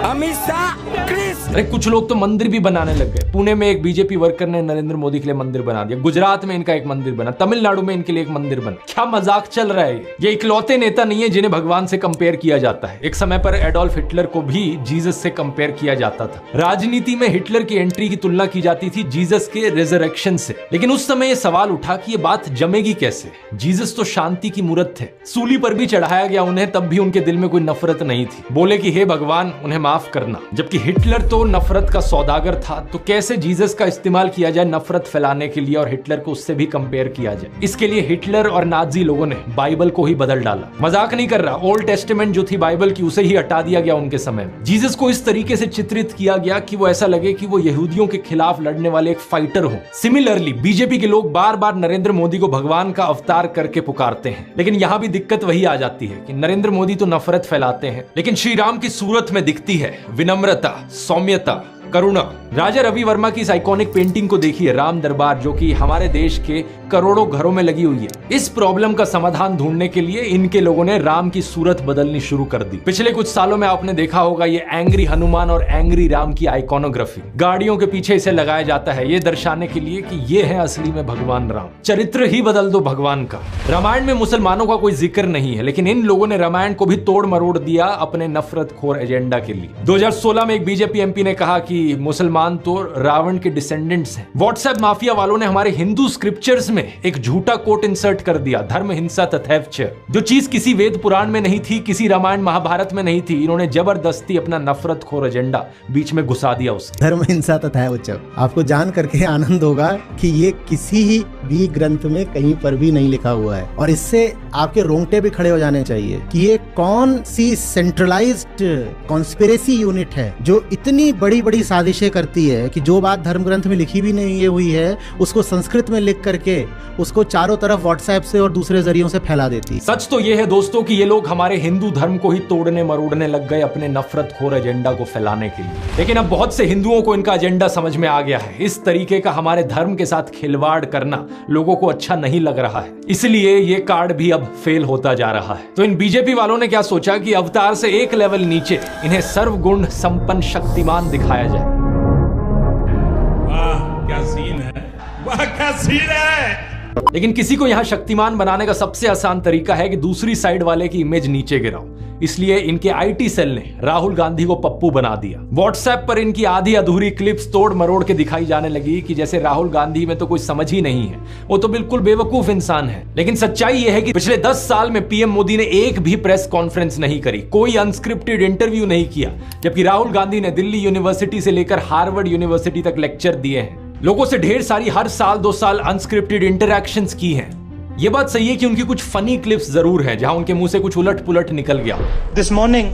अमित शाह कृष्ण। अरे कुछ लोग तो मंदिर भी बनाने लग गए। पुणे में एक बीजेपी वर्कर ने नरेंद्र मोदी के लिए मंदिर बना दिया, गुजरात में इनका एक मंदिर बना, तमिलनाडु में इनके लिए एक मंदिर बना। क्या मजाक चल रहा है ये इकलौते नेता नहीं है जिन्हें भगवान से कंपेयर किया जाता है। एक समय पर एडोल्फ हिटलर को भी जीसस से कंपेयर किया जाता था। राजनीति में हिटलर की एंट्री की तुलना की जाती थी जीसस के रिजरेक्शन से। लेकिन उस समय यह सवाल उठा कि ये बात जमेगी कैसे? जीसस तो शांति की मूर्त थे, सूली पर भी चढ़ाया गया उन्हें, तब भी उनके दिल में कोई नफरत नहीं थी। बोले कि हे भगवान उन्हें माफ करना। जबकि हिटलर तो नफरत का सौदागर था, तो कैसे जीसस का इस्तेमाल किया जाए नफरत फैलाने के लिए और हिटलर को उससे भी कंपेयर किया जाए? इसके लिए हिटलर और नाजी लोगों ने बाइबल को ही बदल डाला। मजाक नहीं कर रहा, ओल्ड टेस्टामेंट जो थी बाइबल की उसे ही हटा दिया गया उनके समय में। जीसस को इस तरीके से चित्रित किया गया कि वो ऐसा लगे कि वो यहूदियों के खिलाफ लड़ने वाले एक फाइटर हो। सिमिलरली बीजेपी के लोग बार बार नरेंद्र मोदी को भगवान का अवतार करके पुकारते हैं। लेकिन यहां भी दिक्कत वही आ जाती है कि नरेंद्र मोदी तो नफरत फैलाते हैं, लेकिन श्री राम की सूरत में दिखती है विनम्रता, सौम्यता, करुणा। राजा रवि वर्मा की इस आइकॉनिक पेंटिंग को देखिए, राम दरबार, जो कि हमारे देश के करोड़ों घरों में लगी हुई है। इस प्रॉब्लम का समाधान ढूंढने के लिए इनके लोगों ने राम की सूरत बदलनी शुरू कर दी। पिछले कुछ सालों में आपने देखा होगा ये एंग्री हनुमान और एंग्री राम की आइकॉनोग्राफी गाड़ियों के पीछे इसे लगाया जाता है, ये दर्शाने के लिए कि ये है असली में भगवान राम। चरित्र ही बदल दो भगवान का। रामायण में मुसलमानों का कोई जिक्र नहीं है, लेकिन इन लोगों ने रामायण को भी तोड़ मरोड़ दिया अपने नफरत खोर एजेंडा के लिए। 2016 में एक बीजेपी एमपी ने कहा कि मुसलमान तो रावण के डिसेंडेंट्स हैं। व्हाट्सएप माफिया वालों ने हमारे हिंदू स्क्रिप्चर्स में एक झूठा कोट इंसर्ट कर दिया, धर्म हिंसा तथैव च। जो चीज किसी वेद पुराण में नहीं थी, किसी रामायण महाभारत में नहीं थी, इन्होंने जबरदस्ती अपना नफरत खोर एजेंडा बीच में घुसा दिया उसके। धर्म हिंसा तथैव च, आपको जान करके आनंद होगा कि ये किसी भी ग्रंथ में कहीं पर भी नहीं लिखा हुआ है, और इससे आपके रोंगटे भी खड़े हो जाने चाहिए कि ये कौन सी सेंट्रलाइज्ड कॉन्स्पिरेसी यूनिट है जो इतनी बड़ी बड़ी साजिशें करती है कि जो बात धर्म ग्रंथ में लिखी भी नहीं हुई है उसको संस्कृत में लिख करके उसको चारों तरफ व्हाट्सएप से और दूसरे जरियों से फैला देती। सच तो ये है दोस्तों कि ये लोग हमारे हिंदू धर्म को ही तोड़ने मरोड़ने लग गए अपने नफरत खोर एजेंडा को फैलाने के लिए। लेकिन अब बहुत से हिंदुओं को इनका एजेंडा समझ में आ गया है। इस तरीके का हमारे धर्म के साथ खिलवाड़ करना लोगों को अच्छा नहीं लग रहा है, इसलिए ये कार्ड भी अब फेल होता जा रहा है। तो इन बीजेपी वालों ने क्या सोचा कि अवतार से एक लेवल नीचे इन्हें सर्वगुण संपन्न शक्तिमान दिखाया जाए। वाह क्या सीन है, वाह क्या सीन है। लेकिन किसी को यहां शक्तिमान बनाने का सबसे आसान तरीका है कि दूसरी साइड वाले की इमेज नीचे गिराओ। इसलिए इनके आईटी सेल ने राहुल गांधी को पप्पू बना दिया। व्हाट्सएप पर इनकी आधी अधूरी क्लिप्स तोड़ मरोड़ के दिखाई जाने लगी कि जैसे राहुल गांधी में तो कोई समझ ही नहीं है, वो तो बिल्कुल बेवकूफ इंसान है। लेकिन सच्चाई यह है कि पिछले 10 साल में पीएम मोदी ने एक भी प्रेस कॉन्फ्रेंस नहीं करी, कोई अनस्क्रिप्टेड इंटरव्यू नहीं किया, जबकि राहुल गांधी ने दिल्ली यूनिवर्सिटी से लेकर हार्वर्ड यूनिवर्सिटी तक लेक्चर दिए हैं, लोगों से ढेर सारी हर साल 2 साल अनस्क्रिप्टेड इंटरैक्शंस की हैं। ये बात सही है कि उनकी कुछ फनी क्लिप्स जरूर है जहां उनके मुंह से कुछ उलट पुलट निकल गया। This morning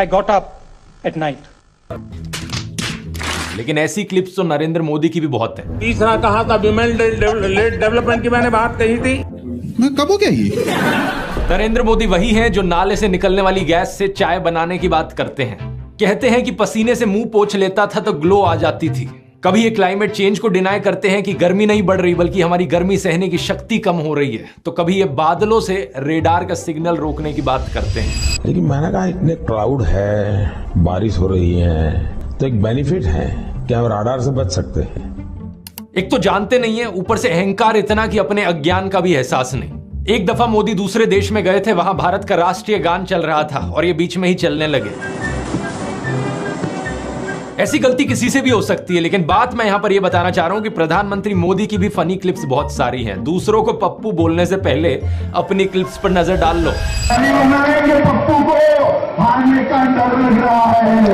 I got up at night. लेकिन ऐसी क्लिप्स तो नरेंद्र मोदी की भी बहुत है। तीसरा कहा था विमेन डेवलपमेंट की मैंने बात कही थी, मैं कब हो गया ये? नरेंद्र मोदी वही हैं जो नाले से निकलने वाली गैस से चाय बनाने की बात करते हैं। कहते हैं कि पसीने से मुंह पोंछ लेता था तो ग्लो आ जाती थी। कभी ये क्लाइमेट चेंज को डिनाई करते हैं कि गर्मी नहीं बढ़ रही बल्कि हमारी गर्मी सहने की शक्ति कम हो रही है, तो कभी ये बादलों से रेडार का सिग्नल रोकने की बात करते हैं। लेकिन मैंने कहा इतने क्लाउड है, बारिश हो रही है, तो एक बेनिफिट है कि हम राडार से बच सकते हैं। एक तो जानते नहीं है, ऊपर से अहंकार इतना कि अपने अज्ञान का भी एहसास नहीं। एक दफा मोदी दूसरे देश में गए थे, वहां भारत का राष्ट्रीय गान चल रहा था और ये बीच में ही चलने लगे। ऐसी गलती किसी से भी हो सकती है, लेकिन बात मैं यहां पर यह बताना चाह रहा हूं कि प्रधानमंत्री मोदी की भी फनी क्लिप्स बहुत सारी हैं। दूसरों को पप्पू बोलने से पहले अपनी क्लिप्स पर नजर डाल लो। पप्पू को हारने का डर लग रहा है,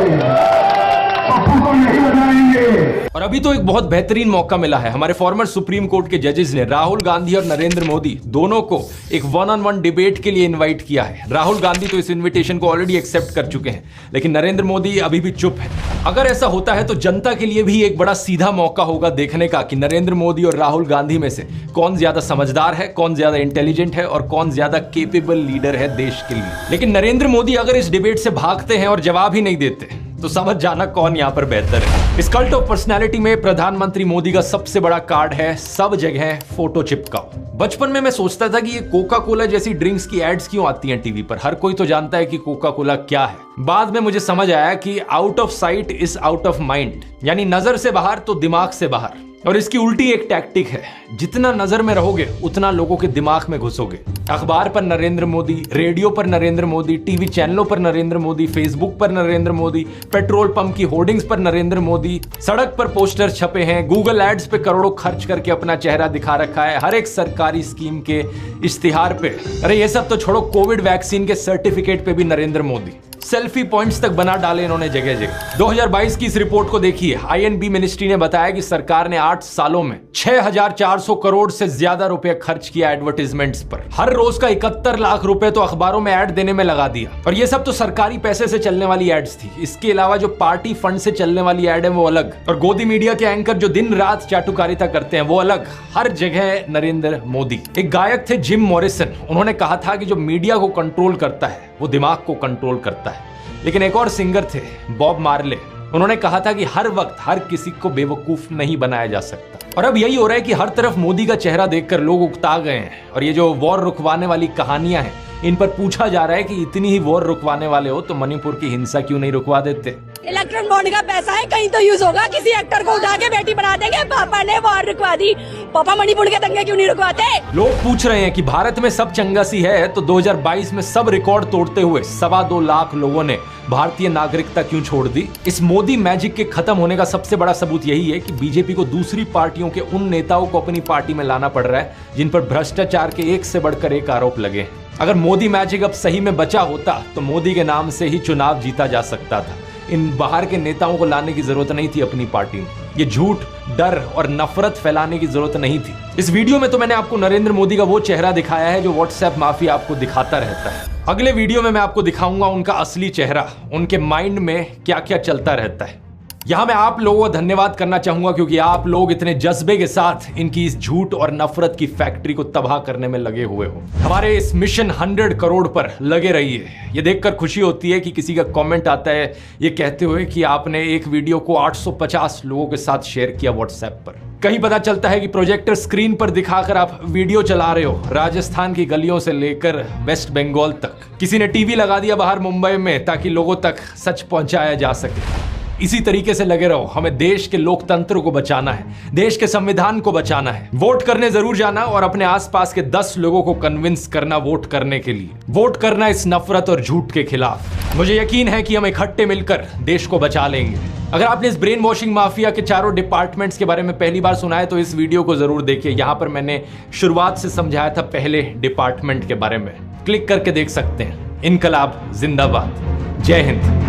पप्पू को नहीं बनाएंगे। और अभी तो एक बहुत बेहतरीन मौका मिला है। हमारे फॉर्मर सुप्रीम कोर्ट के जजेस ने राहुल गांधी और नरेंद्र मोदी दोनों को एक वन-ऑन-वन डिबेट के लिए इनवाइट किया है। राहुल गांधी तो इस इनविटेशन को ऑलरेडी एक्सेप्ट कर चुके हैं, लेकिन नरेंद्र मोदी अभी भी चुप है। अगर ऐसा होता है तो जनता के लिए भी एक बड़ा सीधा मौका होगा देखने का कि नरेंद्र मोदी और राहुल गांधी में से कौन ज्यादा समझदार है, कौन ज्यादा इंटेलिजेंट है और कौन ज्यादा केपेबल लीडर है देश के लिए। लेकिन नरेंद्र मोदी अगर इस डिबेट से भागते हैं और जवाब ही नहीं देते तो समझ जाना कौन यहां पर बेहतर है। इस कल्ट ऑफ पर्सनैलिटी में प्रधानमंत्री मोदी का सबसे बड़ा कार्ड है सब जगह फोटो चिपकाओ। बचपन में मैं सोचता था कि ये कोका कोला जैसी ड्रिंक्स की एड्स क्यों आती हैं टीवी पर। हर कोई तो जानता है कि कोका कोला क्या है। बाद में मुझे समझ आया कि out of site is out of mind, यानी नजर से बाहर तो दिमाग से बाहर। और इसकी उल्टी एक टैक्टिक है, जितना नजर में रहोगे उतना लोगों के दिमाग में घुसोगे। अखबार पर नरेंद्र मोदी, रेडियो पर नरेंद्र मोदी, टीवी चैनलों पर नरेंद्र मोदी, फेसबुक पर नरेंद्र मोदी, पेट्रोल पंप की होर्डिंग्स पर नरेंद्र मोदी, सड़क पर पोस्टर छपे हैं, गूगल एड्स पे करोड़ों खर्च करके अपना चेहरा दिखा रखा है, हर एक सरकारी स्कीम के इश्तिहार पे। अरे ये सब तो छोड़ो, कोविड वैक्सीन के सर्टिफिकेट पे भी नरेंद्र मोदी। सेल्फी पॉइंट्स तक बना डाले इन्होंने जगह जगह। 2022 की इस रिपोर्ट को देखिए। आईएनबी मिनिस्ट्री ने बताया कि सरकार ने 8 सालों में 6,400 करोड़ से ज्यादा रुपए खर्च किया एडवर्टाइजमेंट्स पर। हर रोज का 71 लाख रुपए तो अखबारों में ऐड देने में लगा दिया। और ये सब तो सरकारी पैसे से चलने वाली एड्स थी। इसके अलावा जो पार्टी फंड से चलने वाली एड है वो अलग, और गोदी मीडिया के एंकर जो दिन रात चाटुकारिता करते हैं वो अलग। हर जगह नरेंद्र मोदी। एक गायक थे जिम मॉरिसन, उन्होंने कहा था कि जो मीडिया को कंट्रोल करता है वो दिमाग को कंट्रोल करता है। लेकिन एक और सिंगर थे बॉब मार्ले, उन्होंने कहा था कि हर वक्त हर किसी को बेवकूफ नहीं बनाया जा सकता। और अब यही हो रहा है कि हर तरफ मोदी का चेहरा देखकर लोग उकता गए हैं। और ये जो वॉर रुकवाने वाली कहानियां हैं, इन पर पूछा जा रहा है कि इतनी ही वॉर रुकवाने वाले हो तो मणिपुर की हिंसा क्यों नहीं रुकवा देते। इलेक्ट्रॉन बॉन्ड का पैसा है, कहीं तो यूज होगा। किसी एक्टर को उठा के बेटी बना देंगे, पापा ने वॉर रुकवा दी, पापा मणिपुर के दंगे क्यों नहीं रुकवाते। लोग पूछ रहे हैं कि भारत में सब चंगासी है तो 2022 में सब रिकॉर्ड तोड़ते हुए 2.25 लाख लोगों ने भारतीय नागरिकता क्यों छोड़ दी। इस मोदी मैजिक के खत्म होने का सबसे बड़ा सबूत यही है कि बीजेपी को दूसरी पार्टियों के उन नेताओं को अपनी पार्टी में लाना पड़ रहा है जिन पर भ्रष्टाचार के एक से बढ़कर एक आरोप लगे। अगर मोदी मैजिक अब सही में बचा होता तो मोदी के नाम से ही चुनाव जीता जा सकता था। इन बाहर के नेताओं को लाने की जरूरत नहीं थी अपनी पार्टी में। ये झूठ, डर और नफरत फैलाने की जरूरत नहीं थी। इस वीडियो में तो मैंने आपको नरेंद्र मोदी का वो चेहरा दिखाया है जो व्हाट्सएप माफिया आपको दिखाता रहता है। अगले वीडियो में मैं आपको दिखाऊंगा उनका असली चेहरा, उनके माइंड में क्या क्या चलता रहता है। यहां मैं आप लोगों का धन्यवाद करना चाहूंगा क्योंकि आप लोग इतने जज्बे के साथ इनकी इस झूठ और नफरत की फैक्ट्री को तबाह करने में लगे हुए हो। हमारे इस मिशन 100 करोड़ पर लगे रहिए। ये देखकर खुशी होती है कि किसी का कमेंट आता है ये कहते हुए कि आपने एक वीडियो को 850 लोगों के साथ शेयर किया व्हाट्सएप पर। कहीं पता चलता है कि प्रोजेक्टर स्क्रीन पर दिखाकर आप वीडियो चला रहे हो राजस्थान की गलियों से लेकर वेस्ट बंगाल तक। किसी ने टीवी लगा दिया बाहर मुंबई में ताकि लोगों तक सच पहुंचाया जा सके। इसी तरीके से लगे रहो। हमें देश के लोकतंत्र को बचाना है, देश के संविधान को बचाना है। वोट करने जरूर जाना और अपने आसपास के 10 लोगों को कन्विंस करना वोट करने के लिए। वोट करना इस नफरत और झूठ के खिलाफ। मुझे यकीन है कि हम इकट्ठे मिलकर देश को बचा लेंगे। अगर आपने इस ब्रेन वॉशिंग माफिया के चारों डिपार्टमेंट्स के बारे में पहली बार सुना है तो इस वीडियो को जरूर देखिए। यहां पर मैंने शुरुआत से समझाया था पहले डिपार्टमेंट के बारे में, क्लिक करके देख सकते हैं। इनकलाब जिंदाबाद। जय हिंद।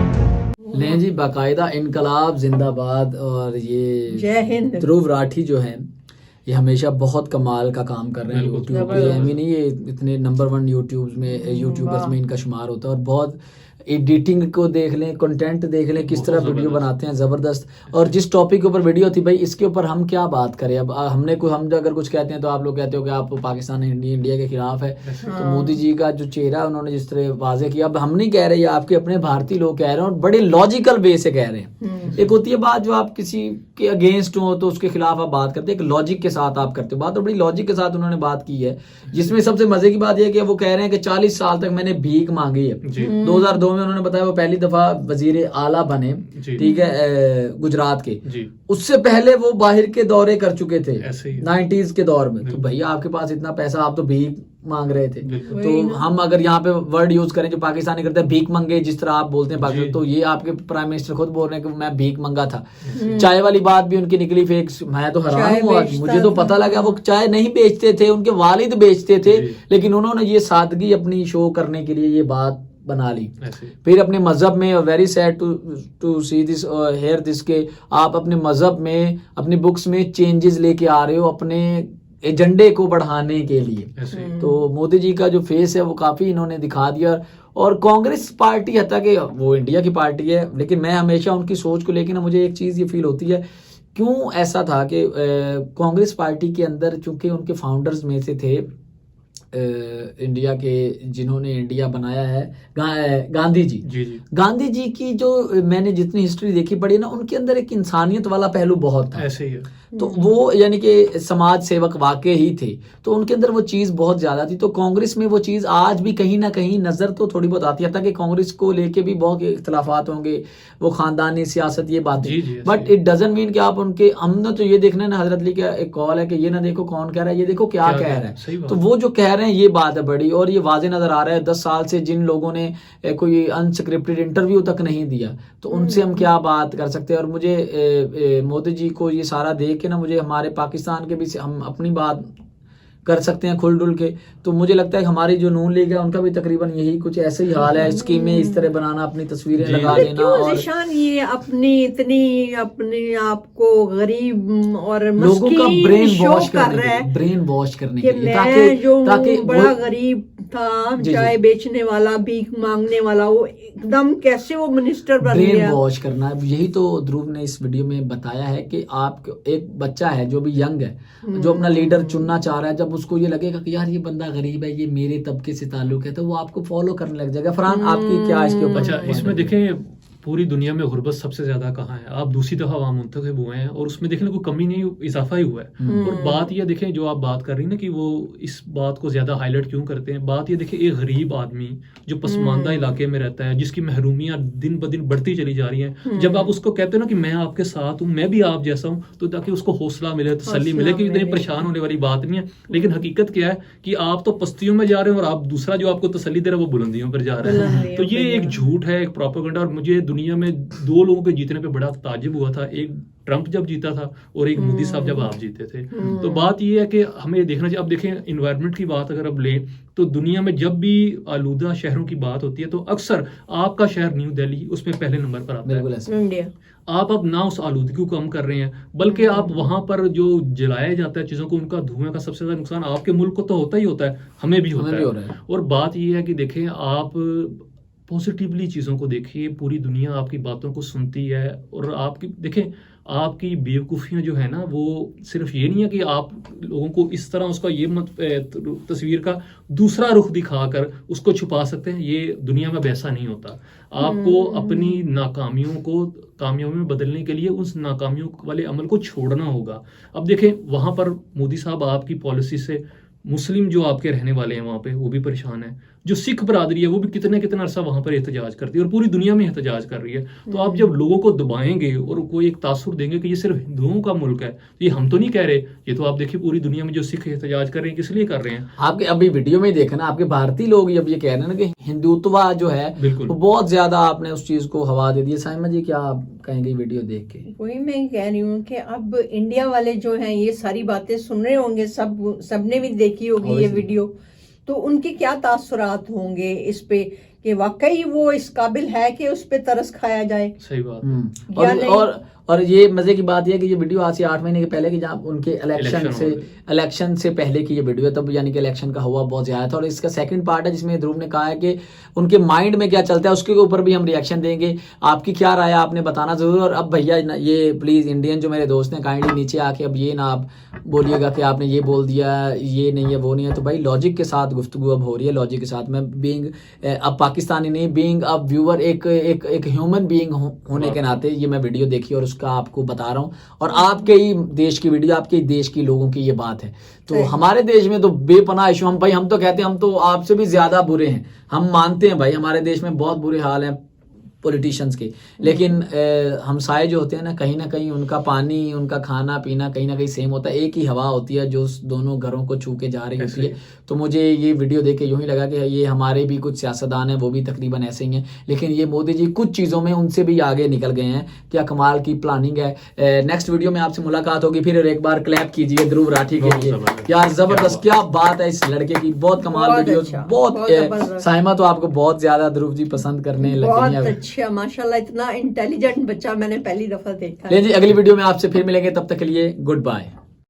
लें जी, बाकायदा इनकलाब जिंदाबाद। और ये जय हिंद ध्रुव राठी जो हैं ये हमेशा बहुत कमाल का काम कर रहे हैं यूट्यूब पे। नहीं ये इतने नंबर 1 यूट्यूबर्स में इनका शुमार होता है और बहुत एडिटिंग को देख लें, कंटेंट देख लें, किस तरह वीडियो बनाते हैं, ज़बरदस्त। और जिस टॉपिक के ऊपर वीडियो थी भाई, इसके ऊपर हम क्या बात करें। अब हम अगर कुछ कहते हैं तो आप लोग कहते हो कि आप पाकिस्तान इंडिया के खिलाफ है। तो मोदी जी का जो चेहरा उन्होंने जिस तरह वाजे किया, अब हम नहीं कह रहे, आपके अपने भारतीय लोग कह रहे हैं और बड़े लॉजिकल वे से कह रहे हैं। एक होती है बात जो आप किसी के अगेंस्ट हो तो उसके खिलाफ आप बात करते हैं, एक लॉजिक के साथ आप करते हो बात, और बड़ी लॉजिक के साथ उन्होंने बात की है। जिसमें सबसे मजे की बात यह है कि वो कह रहे हैं कि 40 साल तक मैंने भीख मांगी है। 2002 में उन्होंने बताया वो पहली दफा वजीर आला बने, ठीक है, गुजरात के। उससे पहले वो बाहर के दौरे कर चुके थे 90s के दौर में। तो भैया आपके पास इतना पैसा, आप तो भीख मांग रहे थे। तो हम अगर यहाँ पे वर्ड यूज करें जो पाकिस्तानी करते हैं, भीख मंगे, जिस तरह आप बोलते हैं पाकिस्तान, तो ये आपके प्राइम मिनिस्टर खुद बोल रहे हैं कि मैं भीख मंगा था। चाय वाली बात भी उनकी निकली फेक। मैं तो हैरान हुआ, मुझे तो पता लगा वो चाय नहीं बेचते थे, उनके वालिद बेचते थे, लेकिन उन्होंने ये सादगी अपनी शो करने के लिए ये बात बना ली। फिर अपने मजहब में, very sad to see this here this, के आप अपने मजहब में, अपनी बुक्स में चेंजेस लेके आ रहे हो अपने एजेंडे को बढ़ाने के लिए। तो मोदी जी का जो फेस है वो काफी इन्होंने दिखा दिया। और कांग्रेस पार्टी, हता कि वो इंडिया की पार्टी है, लेकिन मैं हमेशा उनकी सोच को लेकर ना मुझे एक चीज ये फील होती है, क्यों ऐसा था कि कांग्रेस पार्टी के अंदर, चूंकि उनके फाउंडर्स में से थे इंडिया के, जिन्होंने इंडिया बनाया है, गांधी जी। गांधी जी की जो मैंने जितनी हिस्ट्री देखी पड़ी ना, उनके अंदर एक इंसानियत वाला पहलू बहुत था। ऐसे ही है। तो वो यानी कि समाज सेवक वाकई ही थे, तो उनके अंदर वो चीज बहुत ज्यादा थी। तो कांग्रेस में वो चीज आज भी कहीं ना कहीं नजर तो थोड़ी बहुत आती है, ताकि कांग्रेस को लेके भी बहुत इख्तलाफात होंगे, वो खानदानी सियासत, ये बातें, बट इट डजंट मीन कि आप उनके, हमने तो ये देखना है ना, हजरत अली का एक कॉल है कि ये ना देखो कौन कह रहा है, ये देखो क्या कह रहा है। तो वो जो कह रहे हैं ये बात है बड़ी, और ये वाजे नजर आ रहा है 10 साल से जिन लोगों ने कोई अनस्क्रिप्टेड इंटरव्यू तक नहीं दिया, तो उनसे हम क्या बात कर सकते हैं। और मुझे मोदी जी को ये सारा देख के ना, मुझे हमारे पाकिस्तान के भी हम अपनी बात कर सकते हैं खुल डुल के। तो मुझे लगता है कि हमारी जो नून लीग है उनका भी तकरीबन यही कुछ ऐसे ही हाल है, स्कीमें इस तरह बनाना, अपनी तस्वीरें लगा देना। और ये अपनी इतनी अपने आप को गरीब और लोगों का ब्रेन वॉश कर रहा है, ब्रेन वॉश करने के लिए, ताकि बड़ा गरीब था, चाय बेचने वाला, भीख मांगने वाला, वो एकदम कैसे वो मिनिस्टर बन गया। ब्रेन वॉश करना, यही तो ध्रुव ने इस वीडियो में बताया है कि आप एक बच्चा है जो भी यंग है, जो अपना लीडर चुनना चाह रहा है, जब उसको ये लगेगा कि यार ये बंदा गरीब है, ये मेरे तबके से ताल्लुक है, तो वो आपको फॉलो करने लग जाएगा। फरहान, आपकी क्या इसके ऊपर? अच्छा, इसमें देखें पूरी दुनिया में गुर्बत सबसे ज्यादा कहाँ है। आप दूसरी दफा वहाँ मुंतखब हुए हैं और उसमें देखने को कमी नहीं, इजाफा ही हुआ है। और बात यह देखें, जो आप बात कर रही ना कि वो इस बात को ज्यादा हाईलाइट क्यों करते हैं, बात ये देखें, एक गरीब आदमी जो पसमानदा इलाके में रहता है, जिसकी महरूमियाँ दिन ब दिन बढ़ती चली जा रही हैं, जब आप उसको कहते हो ना कि मैं आपके साथ हूँ, मैं भी आप जैसा हूँ, तो ताकि उसको हौसला मिले, तसल्ली मिले कि इतने परेशान होने वाली बात नहीं है। लेकिन हकीकत क्या है कि आप तो पस्तियों में जा रहे हैं और आप दूसरा जो आपको तसल्ली दे रहा है वो बुलंदियों पर जा रहा है। तो ये एक झूठ है, एक प्रोपेगेंडा। और मुझे दुनिया में 2 लोगों के जीतने पे बड़ा ताज्जुब हुआ था, एक ट्रंप जब जीता था और एक मोदी साहब जब आप जीते थे। तो बात ये है कि हमें देखना चाहिए। अब देखें, इन्वायरमेंट की बात अगर अब लें तो दुनिया में जब भी आलूदा शहरों की बात होती है तो अक्सर आपका शहर न्यू दिल्ली उसमें पहले नंबर पर आता है। इंडिया आप अब ना उस आलूदगी को कम कर रहे हैं, बल्कि आप वहां पर जो जलाया जाता है चीजों को, उनका धुएं का सबसे ज्यादा नुकसान आपके मुल्क को तो होता ही होता है, हमें भी होता है। और बात ये है कि देखें, आप पॉजिटिवली चीज़ों को देखिए, पूरी दुनिया आपकी बातों को सुनती है। और आपकी देखें, आपकी बेवकूफ़ियाँ जो है ना, वो सिर्फ ये नहीं है कि आप लोगों को इस तरह उसका ये तस्वीर का दूसरा रुख दिखाकर उसको छुपा सकते हैं। ये दुनिया में वैसा नहीं होता। आपको अपनी नाकामियों को कामयाबी में बदलने के लिए उस नाकामियों वाले अमल को छोड़ना होगा। अब देखें, वहाँ पर मोदी साहब आपकी पॉलिसी से मुस्लिम जो आपके रहने वाले हैं वहाँ पे वो भी परेशान है, जो सिख बरादरी है वो भी कितना अरसा वहाँ पर एहतजाज करती है और पूरी दुनिया में एहतजाज कर रही है। तो आप जब लोगों को दबाएंगे और कोई एक तासुर देंगे कि ये सिर्फ हिंदुओं का मुल्क है, तो ये हम तो नहीं कह रहे, ये तो आप देखिए पूरी दुनिया में जो सिख एहतजाज कर रहे हैं किस लिए कर रहे हैं। आपके अभी वीडियो में देखा ना, आपके भारतीय लोग अब ये कह रहे हैं ना कि हिंदुत्व जो है वो बहुत ज्यादा आपने उस चीज को हवा दे दी। साइमा जी, क्या आप कहेंगे वीडियो देख के? वही मैं कह रही हूँ कि अब इंडिया वाले जो हैं ये सारी बातें सुन रहे होंगे, सबने भी देखी होगी ये वीडियो, तो उनके क्या तासुरात होंगे इस पे कि वाकई वो इस काबिल है कि उस पे तरस खाया जाए। सही बात है। और ये मजे की बात यह कि ये वीडियो आज से 8 महीने के पहले की, जहाँ उनके इलेक्शन से पहले की ये वीडियो है, तब यानी कि इलेक्शन का हुआ बहुत ज्यादा था। और इसका सेकंड पार्ट है जिसमें ध्रुव ने कहा है कि उनके माइंड में क्या चलता है, उसके ऊपर भी हम रिएक्शन देंगे। आपकी क्या राय है आपने बताना जरूर। और अब भैया ये प्लीज इंडियन जो मेरे दोस्त हैं काइंडली नीचे आके अब ये ना आप बोलिएगा कि आपने ये बोल दिया, ये नहीं है वो नहीं है। तो भाई लॉजिक के साथ गुफ्तगू अब हो रही है, लॉजिक के साथ। मैं बीइंग अब पाकिस्तानी नहीं, बीइंग अब व्यूअर, एक ह्यूमन बीइंग होने के नाते ये मैं वीडियो देखी और उसका आपको बता रहा हूँ। और आपके ही देश की वीडियो, आपके ही देश की लोगों की ये बात है। तो हमारे देश में तो बेपनाह इशू, हम भाई हम तो कहते हैं हम तो आपसे भी ज्यादा बुरे हैं, हम मानते हैं भाई हमारे देश में बहुत बुरे हाल हैं पॉलिटिशियंस के, लेकिन हमसाए जो होते हैं ना कहीं उनका पानी, उनका खाना पीना कहीं ना कहीं सेम होता है, एक ही हवा होती है जो दोनों घरों को छू के जा रही होती है। तो मुझे ये वीडियो देख के यूं ही लगा कि ये हमारे भी कुछ सियासतदान हैं, वो भी तकरीबन ऐसे ही हैं, लेकिन ये मोदी जी कुछ चीज़ों में उनसे भी आगे निकल गए हैं। क्या कमाल की प्लानिंग है। नेक्स्ट वीडियो में आपसे मुलाकात होगी फिर। एक बार क्लैप कीजिए ध्रुव राठी के लिए यार, जबरदस्त क्या बात है इस लड़के की, बहुत कमाल वीडियो, बहुत साइमा तो आपको बहुत ज्यादा ध्रुव जी पसंद करने लगे हैं। अच्छा माशाल्लाह, इतना इंटेलिजेंट बच्चा मैंने पहली दफा देखा। जी अगली वीडियो में आपसे फिर मिलेंगे, तब तक के लिए गुड बाय।